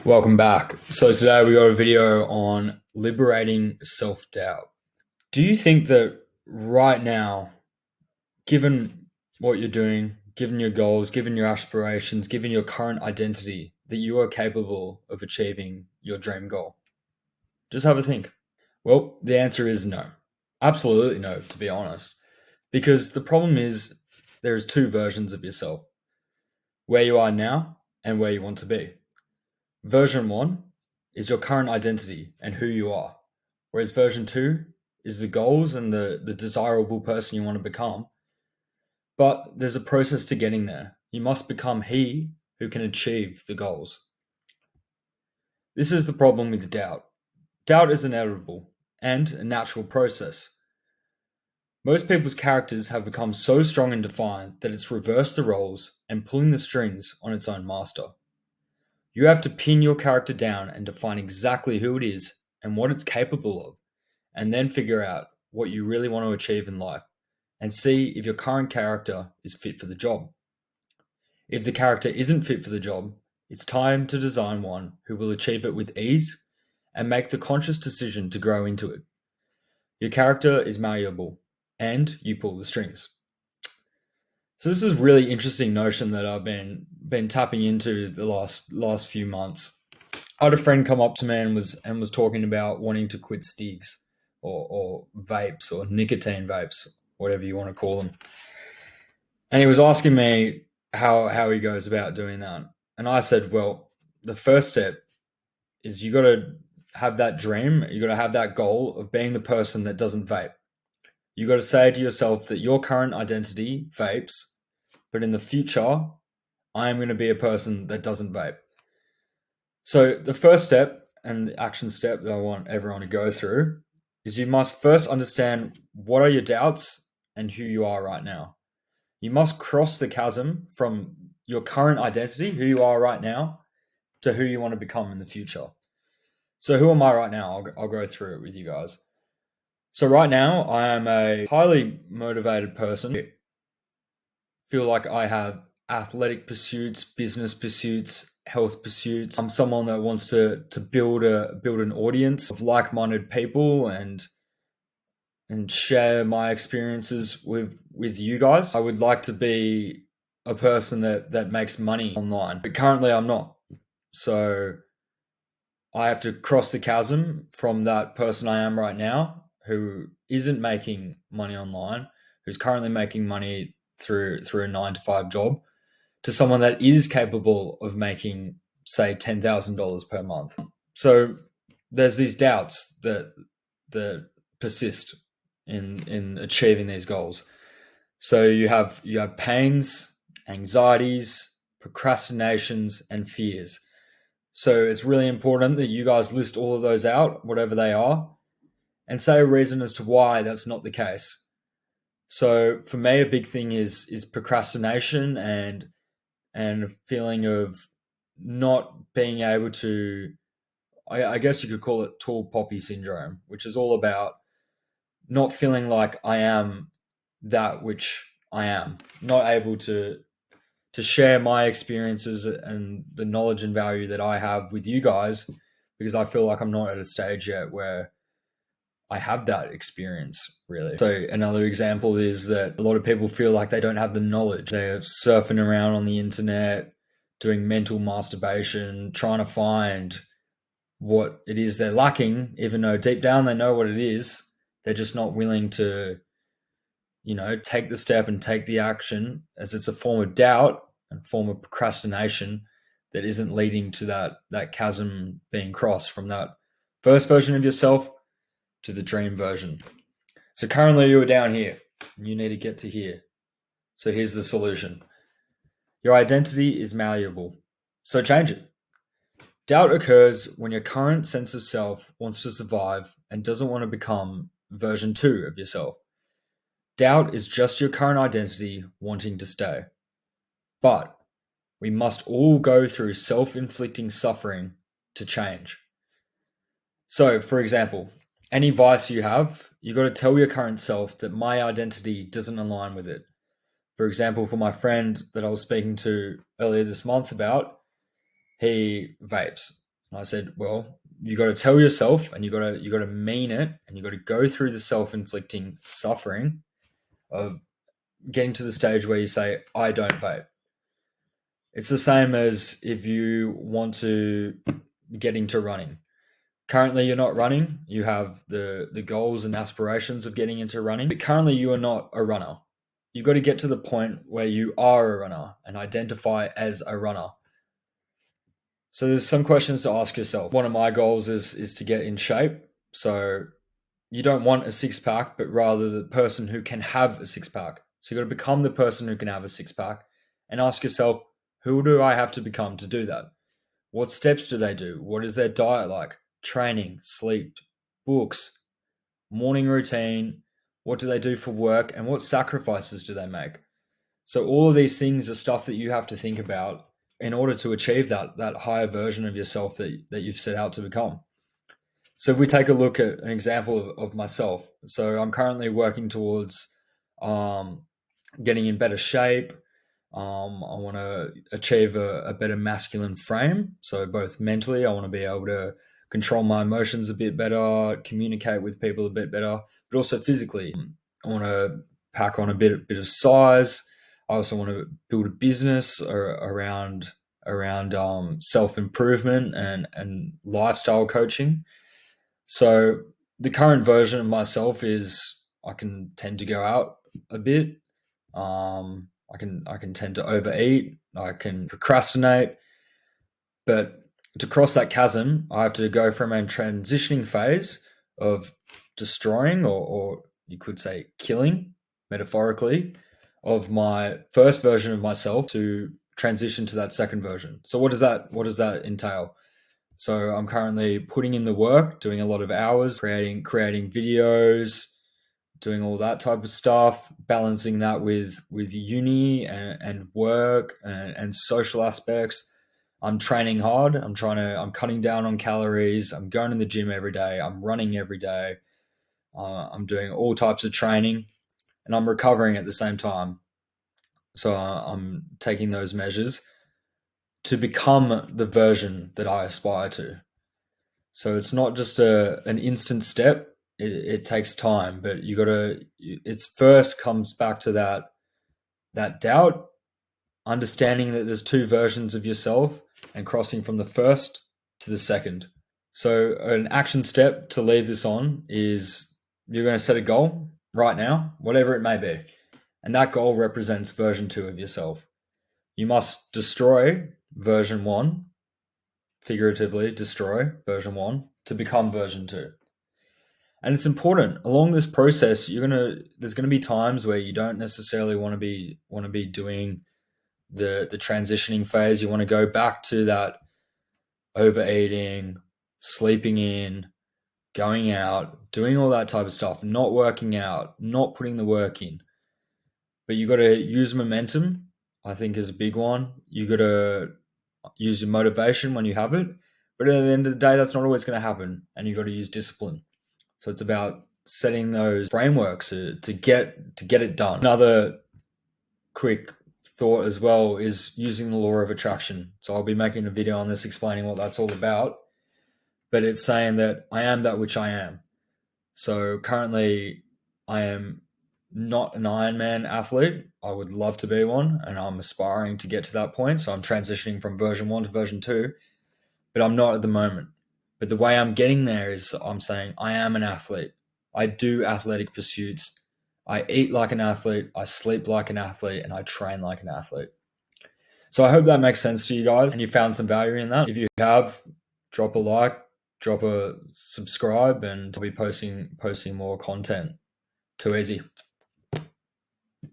Welcome back. So today we got a video on liberating self-doubt. Do you think that right now, given what you're doing, given your goals, given your aspirations, given your current identity, that you are capable of achieving your dream goal? Just have a think. Well, the answer is no. Absolutely no, to be honest. Because the problem is there's two versions of yourself, where you are now and where you want to be. Version 1 is your current identity and who you are, whereas version 2 is the goals and the desirable person you want to become. But there's a process to getting there. You must become he who can achieve the goals. This is the problem with doubt. Doubt is inevitable and a natural process. Most people's characters have become so strong and defined that it's reversed the roles and pulling the strings on its own master. You have to pin your character down and define exactly who it is and what it's capable of, and then figure out what you really want to achieve in life and see if your current character is fit for the job. If the character isn't fit for the job, it's time to design one who will achieve it with ease and make the conscious decision to grow into it. Your character is malleable and you pull the strings. So this is a really interesting notion that I've been tapping into the last few months. I had a friend come up to me and was talking about wanting to quit stigs or vapes or nicotine vapes, whatever you want to call them. And he was asking me how he goes about doing that. And I said, well, the first step is you got to have that dream, you got to have that goal of being the person that doesn't vape. You got to say to yourself that your current identity vapes, but in the future, I am going to be a person that doesn't vape. So the first step and the action step that I want everyone to go through is you must first understand what are your doubts and who you are right now. You must cross the chasm from your current identity, who you are right now, to who you want to become in the future. So who am I right now? I'll go through it with you guys. So right now, I am a highly motivated person. I feel like I have athletic pursuits, business pursuits, health pursuits. I'm someone that wants to build an audience of like-minded people and share my experiences with you guys. I would like to be a person that makes money online, but currently I'm not. So I have to cross the chasm from that person I am right now, who isn't making money online, who's currently making money through a 9 to 5 job, to someone that is capable of making, say, $10,000 per month. So there's these doubts that persist in achieving these goals. So you have pains, anxieties, procrastinations, and fears. So it's really important that you guys list all of those out, whatever they are, and say a reason as to why that's not the case. So for me, a big thing is procrastination and a feeling of not being able to, I guess you could call it tall poppy syndrome, which is all about not feeling like I am that which I am, not able to share my experiences and the knowledge and value that I have with you guys, because I feel like I'm not at a stage yet where I have that experience, really. So another example is that a lot of people feel like they don't have the knowledge. They're surfing around on the internet, doing mental masturbation, trying to find what it is they're lacking, even though deep down they know what it is. They're just not willing to, take the step and take the action, as it's a form of doubt and form of procrastination that isn't leading to that chasm being crossed from that first version of yourself to the dream version. So currently you are down here and you need to get to here. So here's the solution. Your identity is malleable, so change it. Doubt occurs when your current sense of self wants to survive and doesn't want to become version 2 of yourself. Doubt is just your current identity wanting to stay. But we must all go through self-inflicting suffering to change. So, for example, any vice you have, you got to tell your current self that my identity doesn't align with it. For example, for my friend that I was speaking to earlier this month about, he vapes. And I said, well, you got to tell yourself, and you got to mean it, and you got to go through the self-inflicting suffering of getting to the stage where you say, I don't vape. It's the same as if you want to get into running. Currently, you're not running. You have the goals and aspirations of getting into running, but currently you are not a runner. You've got to get to the point where you are a runner and identify as a runner. So there's some questions to ask yourself. One of my goals is to get in shape. So you don't want a six pack, but rather the person who can have a six pack. So you got to become the person who can have a six pack and ask yourself, who do I have to become to do that? What steps do they do? What is their diet like? Training, sleep, books, morning routine. What do they do for work? And what sacrifices do they make? So all of these things are stuff that you have to think about in order to achieve that higher version of yourself that you've set out to become. So if we take a look at an example of myself, so I'm currently working towards getting in better shape. I want to achieve a better masculine frame. So both mentally, I want to be able to control my emotions a bit better, communicate with people a bit better, but also physically, I want to pack on a bit of size. I also want to build a business around self improvement and lifestyle coaching. So the current version of myself is I can tend to go out a bit. I can tend to overeat. I can procrastinate. But to cross that chasm, I have to go from a transitioning phase of destroying, or you could say killing, metaphorically, of my first version of myself to transition to that second version. So what does that entail? So I'm currently putting in the work, doing a lot of hours, creating videos, doing all that type of stuff, balancing that with uni and work and social aspects. I'm training hard. I'm cutting down on calories. I'm going to the gym every day. I'm running every day. I'm doing all types of training, and I'm recovering at the same time. So I'm taking those measures to become the version that I aspire to. So it's not just an instant step. It takes time, but you got to. It's first comes back to that doubt, understanding that there's two versions of yourself, and crossing from the first to the second. So an action step to leave this on is you're going to set a goal right now, whatever it may be, and that goal represents version 2 of yourself. You must destroy version 1, figuratively destroy version 1 to become version 2. And it's important along this process. There's gonna be times where you don't necessarily want to be doing the transitioning phase. You want to go back to that overeating, sleeping in, going out, doing all that type of stuff, not working out, not putting the work in. But you got to use momentum. I think is a big one. You got to use your motivation when you have it. But at the end of the day, that's not always going to happen, and you got to use discipline. So it's about setting those frameworks to get it done. Another quick thought as well is using the law of attraction. So I'll be making a video on this explaining what that's all about. But it's saying that I am that which I am. So currently I am not an Ironman athlete. I would love to be one, and I'm aspiring to get to that point. So I'm transitioning from version 1 to version 2, but I'm not at the moment. But the way I'm getting there is I'm saying I am an athlete. I do athletic pursuits. I eat like an athlete. I sleep like an athlete, and I train like an athlete. So I hope that makes sense to you guys and you found some value in that. If you have, drop a like, drop a subscribe, and I'll be posting more content. Too easy.